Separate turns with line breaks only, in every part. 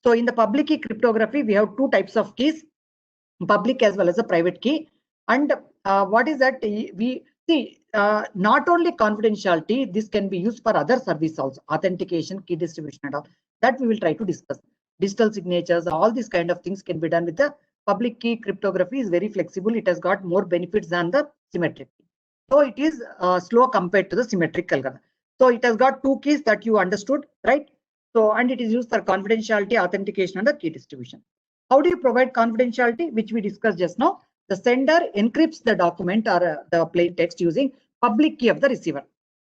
So in the public key cryptography, we have two types of keys, public as well as a private key. And what is that? We see not only confidentiality, this can be used for other service also, authentication, key distribution and all. That we will try to discuss. Digital signatures, all these kind of things can be done with the public key cryptography. Is very flexible. It has got more benefits than the symmetric key. So it is slow compared to the symmetric algorithm. So it has got two keys that you understood, right? So, and it is used for confidentiality, authentication, and the key distribution. How do you provide confidentiality, which we discussed just now? The sender encrypts the document or the plain text using public key of the receiver.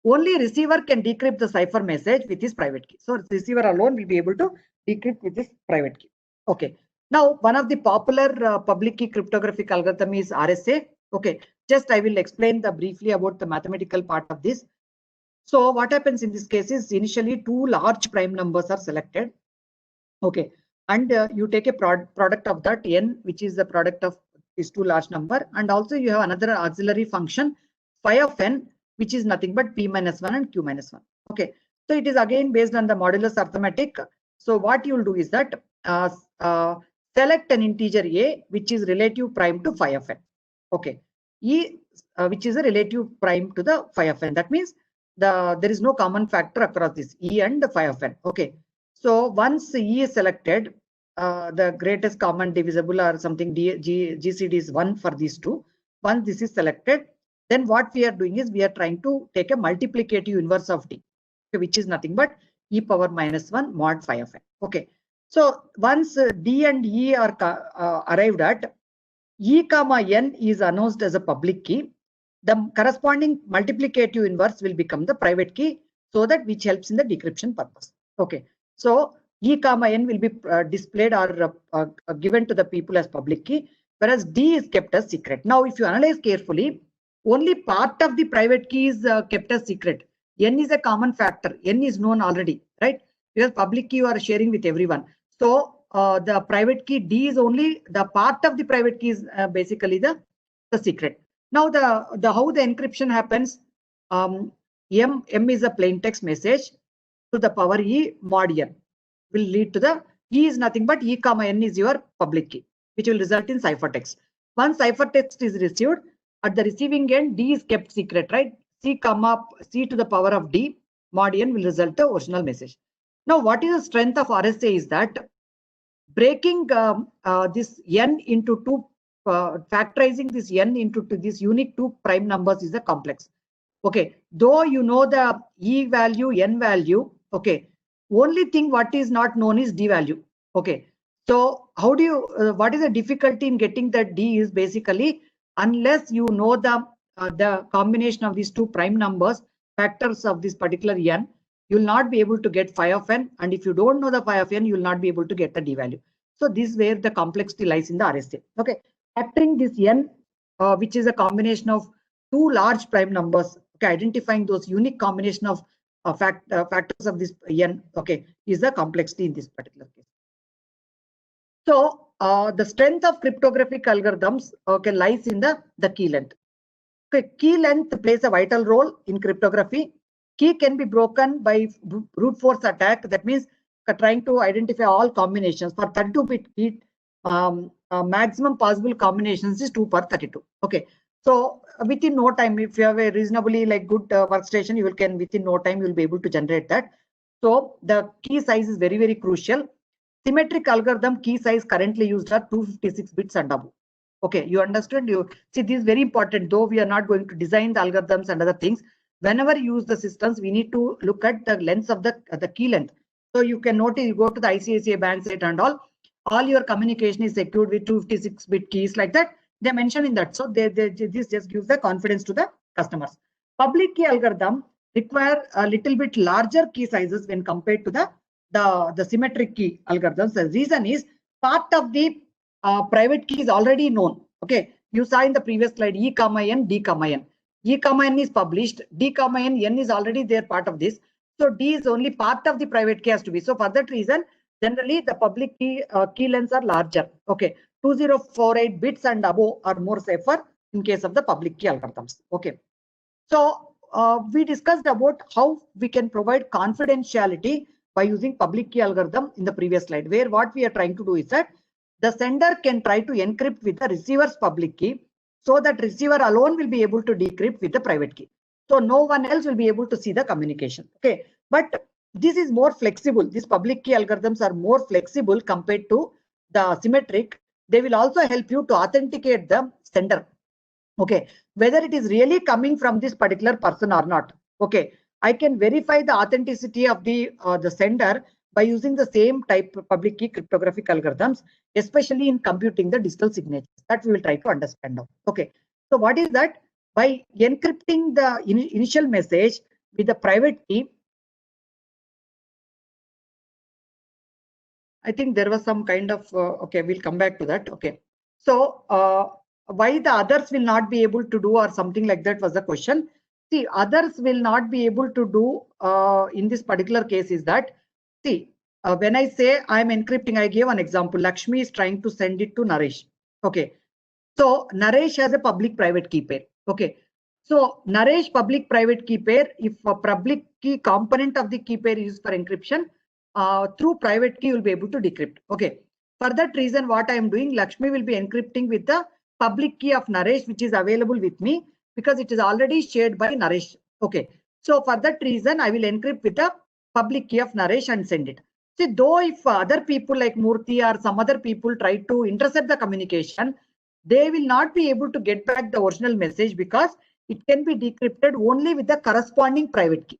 Only receiver can decrypt the cipher message with his private key. So receiver alone will be able to decrypt with his private key. Okay. Now, one of the popular public key cryptographic algorithm is RSA. Okay. Just I will explain briefly about the mathematical part of this. So what happens in this case is initially two large prime numbers are selected. Okay. And you take a product of that n, which is the product of these two large number. And also you have another auxiliary function phi of n, which is nothing but p minus 1 and q minus 1. Okay. So it is again based on the modulus arithmetic. So what you will do is that select an integer a, which is relative prime to phi of n. Okay. E, which is a relative prime to the phi of n. That means there is no common factor across this e and phi of n. Okay. So once e is selected, the greatest common divisible or something GCD is 1 for these two. Once this is selected, then what we are doing is we are trying to take a multiplicative inverse of d, okay, which is nothing but e power minus 1 mod phi of n. Okay. So once d and e are arrived at, e comma n is announced as a public key. The corresponding multiplicative inverse will become the private key, so that which helps in the decryption purpose. Okay. So e comma n will be displayed or given to the people as public key, whereas d is kept as secret. Now, if you analyze carefully, only part of the private key is kept as secret. N is a common factor. N is known already, right? Because public key you are sharing with everyone. So the private key d is only the part of the private key is basically the secret. Now the how the encryption happens, m is a plain text message to the power e mod n will lead to the e is nothing but e comma n is your public key, which will result in ciphertext. Once ciphertext is received, at the receiving end d is kept secret, right? C to the power of d mod n will result the original message. Now what is the strength of RSA is that breaking this n into two, factorizing this n into these unique two prime numbers is a complex. Okay, though you know the e value, n value, okay, only thing what is not known is d value. Okay, so how do you what is the difficulty in getting that d is basically unless you know the combination of these two prime numbers, factors of this particular n, you will not be able to get phi of n, and if you don't know the phi of n, you will not be able to get the d value. So this is where the complexity lies in the RSA. Okay, factoring this n, which is a combination of two large prime numbers, okay, identifying those unique combination of factors of this n, okay, is the complexity in this particular case. So the strength of cryptographic algorithms, okay, lies in the key length. Okay, key length plays a vital role in cryptography. Key can be broken by brute force attack. That means trying to identify all combinations. For 32-bit key, maximum possible combinations is 2 per 32. Okay, so within no time, if you have a reasonably like good workstation, you can within no time you will be able to generate that. So the key size is very, very crucial. Symmetric algorithm key size currently used are 256 bits and above. Okay, you understood? You see, this is very important. Though we are not going to design the algorithms and other things, whenever you use the systems, we need to look at the length of the key length. So you can notice, you go to the ICICI bank site and all your communication is secured with 256-bit keys like that. They mention in that. So this just gives the confidence to the customers. Public key algorithm require a little bit larger key sizes when compared to the symmetric key algorithms. The reason is part of the private key is already known. Okay, you saw in the previous slide e comma n, d comma n. E comma n is published, d comma n is already there part of this. So d is only part of the private key has to be. So for that reason, generally the public key key lengths are larger. Okay, 2048 bits and above are more safer in case of the public key algorithms. Okay, so we discussed about how we can provide confidentiality by using public key algorithm in the previous slide, where what we are trying to do is that the sender can try to encrypt with the receiver's public key, so that receiver alone will be able to decrypt with the private key. So no one else will be able to see the communication. Okay, but this is more flexible. These public key algorithms are more flexible compared to the symmetric. They will also help you to authenticate the sender. Okay, whether it is really coming from this particular person or not. Okay, I can verify the authenticity of the sender by using the same type of public key cryptographic algorithms, especially in computing the digital signatures. That we will try to understand now. Okay, so what is that? By encrypting the initial message with the private key, I think there was some kind of okay, we'll come back to that. Okay, so why the others will not be able to do or something like that was the question. See, others will not be able to do in this particular case is that, see, when I say I'm encrypting, I gave an example. Lakshmi is trying to send it to Naresh. Okay, so Naresh has a public private key pair. Okay, so Naresh public private key pair, if a public key component of the key pair is used for encryption, through private key you will be able to decrypt. Okay, for that reason what I am doing, Lakshmi will be encrypting with the public key of Naresh, which is available with me because it is already shared by Naresh. Okay, so for that reason I will encrypt with the public key of Naresh and send it. See, though if other people like Murthy or some other people try to intercept the communication, they will not be able to get back the original message because it can be decrypted only with the corresponding private key.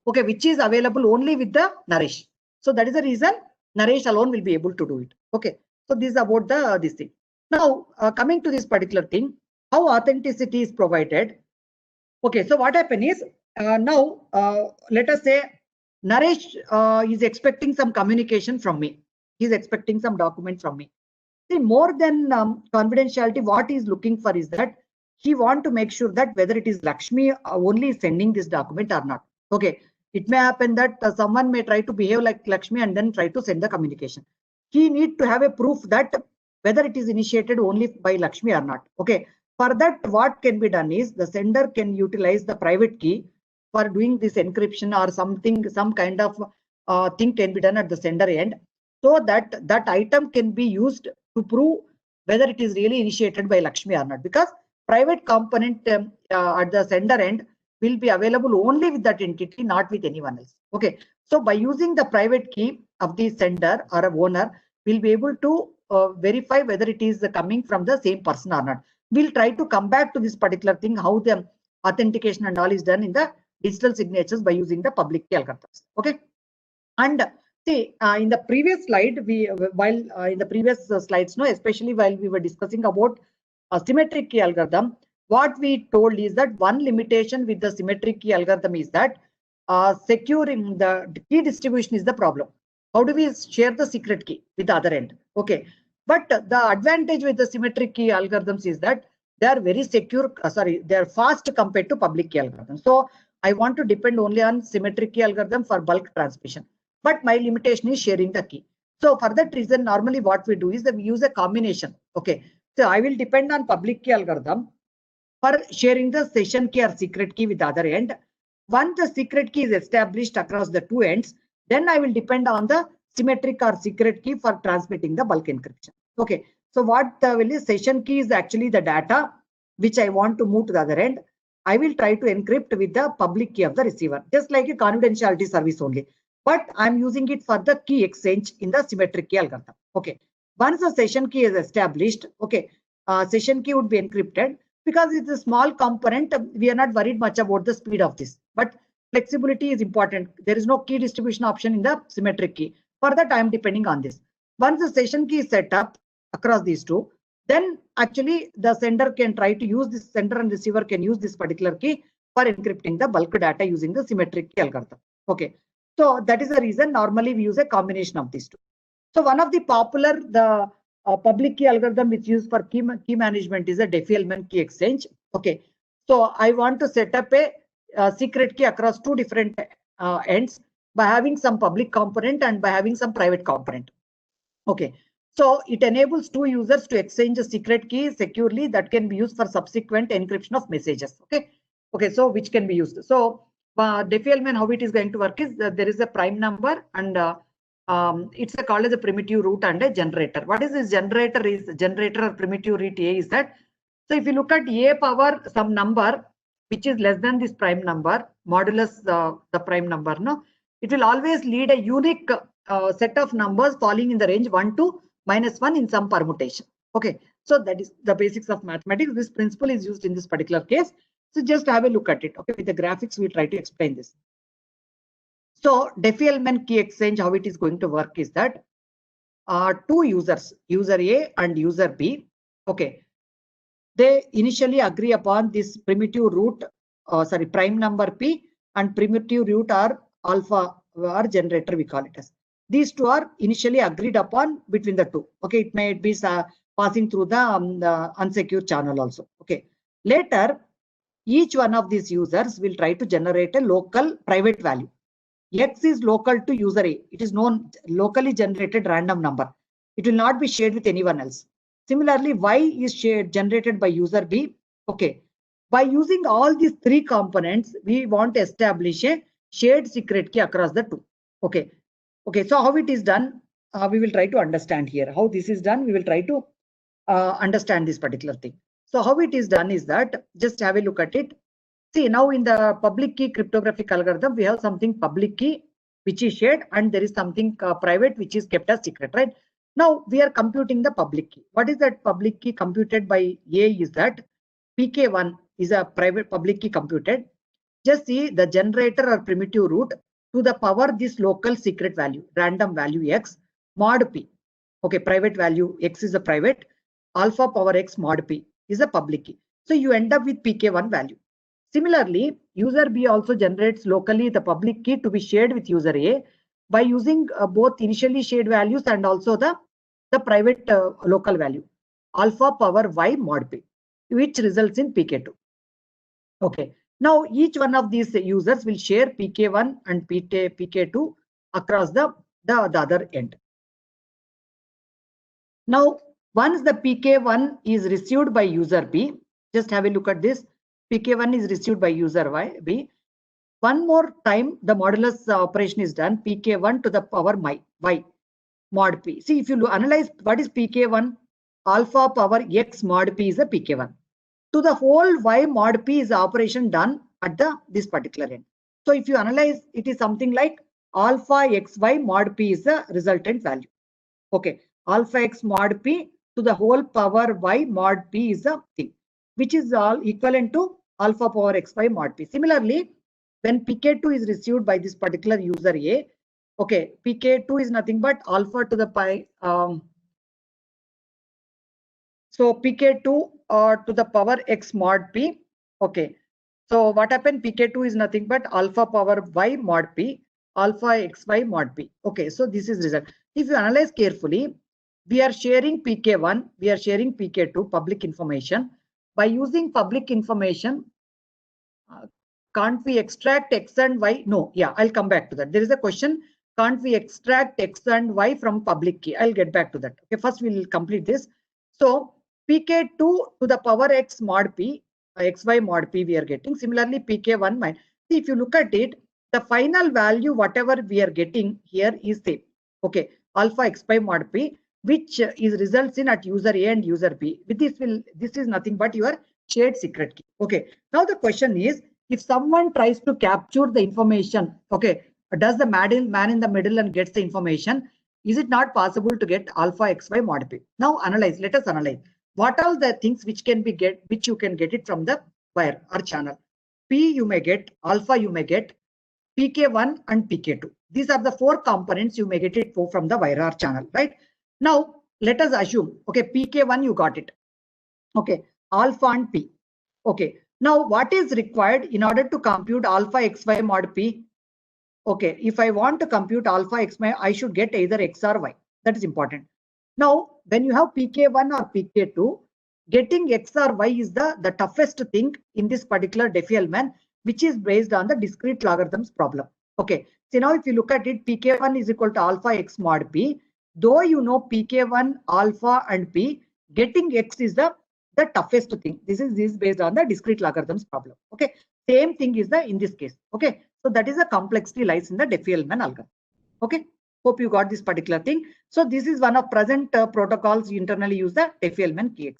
Okay, which is available only with the Naresh. So that is the reason Naresh alone will be able to do it. Okay, so this is about the this thing. Now coming to this particular thing, how authenticity is provided. Okay, so what happened is now let us say Naresh is expecting some communication from me. He is expecting some document from me. See, more than confidentiality, what he is looking for is that he want to make sure that whether it is Lakshmi only sending this document or not. Okay, it may happen that someone may try to behave like Lakshmi and then try to send the communication. He need to have a proof that whether it is initiated only by Lakshmi or not. Okay, for that what can be done is the sender can utilize the private key for doing this encryption or something, some kind of thing can be done at the sender end, so that that item can be used to prove whether it is really initiated by Lakshmi or not, because private component at the sender end will be available only with that entity, not with anyone else. Okay, so by using the private key of the sender or a owner, we'll be able to verify whether it is coming from the same person or not. We'll try to come back to this particular thing, how the authentication and all is done in the digital signatures by using the public key algorithms. Okay, and see, in the previous slide, in the previous slides, no, especially while we were discussing about a symmetric key algorithm, what we told is that one limitation with the symmetric key algorithm is that securing the key distribution is the problem. How do we share the secret key with the other end? Okay, but the advantage with the symmetric key algorithms is that they are very secure. They are fast compared to public key algorithms. So I want to depend only on symmetric key algorithm for bulk transmission, but my limitation is sharing the key. So for that reason, normally what we do is that we use a combination. Okay, so I will depend on public key algorithm for sharing the session key or secret key with the other end. Once the secret key is established across the two ends, then I will depend on the symmetric or secret key for transmitting the bulk encryption. Okay, so what will is session key is actually the data which I want to move to the other end. I will try to encrypt with the public key of the receiver, just like a confidentiality service only. But I'm using it for the key exchange in the symmetric key algorithm. Okay, once the session key is established, okay, session key would be encrypted. Because it's a small component, we are not worried much about the speed of this. But flexibility is important. There is no key distribution option in the symmetric key. For that, I am depending on this. Once the session key is set up across these two, then actually the sender can try to use this, sender and receiver can use this particular key for encrypting the bulk data using the symmetric key algorithm. Okay, so that is the reason normally we use a combination of these two. So one of the popular, the public key algorithm which is used for key management is a Diffie-Hellman key exchange. Okay, so I want to set up a secret key across two different ends by having some public component and by having some private component. Okay, so it enables two users to exchange a secret key securely that can be used for subsequent encryption of messages. Okay, so which can be used. So Diffie-Hellman, how it is going to work is there is a prime number and it's called as a primitive root and a generator. What is this generator? Is generator or primitive root A is that? So if you look at A power some number which is less than this prime number, modulus the prime number, no, it will always lead a unique set of numbers falling in the range 1 to -1 in some permutation. Okay, so that is the basics of mathematics. This principle is used in this particular case. So just have a look at it. Okay, with the graphics, we'll try to explain this. So Diffie-Hellman key exchange, how it is going to work is that two users, user A and user B, okay, they initially agree upon this primitive root, prime number P and primitive root or alpha or generator, we call it as. These two are initially agreed upon between the two. Okay, it may be passing through the unsecure channel also. Okay, later each one of these users will try to generate a local private value. X is local to user A. It is known locally generated random number. It will not be shared with anyone else. Similarly, Y is generated by user B. Okay. By using all these three components, we want to establish a shared secret key across the two. Okay. Okay. So how it is done, we will try to understand here. How this is done, we will try to understand this particular thing. So how it is done is that, just have a look at it. See, now in the public key cryptographic algorithm, we have something public key which is shared and there is something private which is kept as secret, right? Now we are computing the public key. What is that public key computed by A is that PK1 is a private public key computed. Just see the generator or primitive root to the power this local secret value, random value X mod P. Okay, private value X is a private, alpha power X mod P is a public key. So you end up with PK1 value. Similarly, user B also generates locally the public key to be shared with user A by using both initially shared values and also the private local value, alpha power Y mod P, which results in PK2. Okay. Now each one of these users will share PK1 and PK2 across the other end. Now, once the PK1 is received by user B, just have a look at this. PK1 is received by user B. One more time, the modulus operation is done. PK1 to the power Y mod P. See, if you analyze what is PK1, alpha power X mod P is a PK1. To the whole Y mod P is the operation done at this particular end. So if you analyze, it is something like alpha XY mod P is the resultant value. Okay, alpha X mod P to the whole power Y mod P is the thing, which is all equivalent to alpha power XY mod P. Similarly, when PK2 is received by this particular user A, okay, PK2 is nothing but alpha to the pi. So PK2 to the power X mod P. Okay, so what happened? PK2 is nothing but alpha power Y mod P, alpha XY mod P. Okay, so this is result. If you analyze carefully, we are sharing PK1, we are sharing PK2 public information. By using public information, can't we extract X and Y? No, yeah, I'll come back to that. There is a question, can't we extract X and Y from public key? I'll get back to that. Okay, first we'll complete this. So PK2 to the power X mod P, XY mod P we are getting. Similarly, PK1 minus. See, if you look at it, the final value, whatever we are getting here is same. Okay, alpha XY mod P, which is results in at user A and user B. With this is nothing but your shared secret key. Okay, now the question is, if someone tries to capture the information, okay, does the man in the middle and gets the information, is it not possible to get alpha XY mod P? Now analyze, let us analyze. What are the things which you can get it from the wire or channel? P you may get, alpha you may get, PK1 and PK2. These are the four components you may get it from the wire or channel, right? Now let us assume, okay, PK1 you got it. Okay, alpha and P. Okay, now what is required in order to compute alpha XY mod P? Okay, if I want to compute alpha XY, I should get either X or Y. That is important. Now, when you have PK1 or PK2, getting X or Y is the toughest thing in this particular Diffie-Hellman, which is based on the discrete logarithms problem. Okay, so now if you look at it, PK1 is equal to alpha X mod P. Though you know PK1, alpha and P, getting X is the toughest thing. This is based on the discrete logarithms problem. Okay, same thing is in this case. Okay, So that is the complexity lies in the Diffie-Hellman algorithm. Okay. Hope you got this particular thing. So this is one of present protocols. You internally use the Diffie-Hellman key exchange.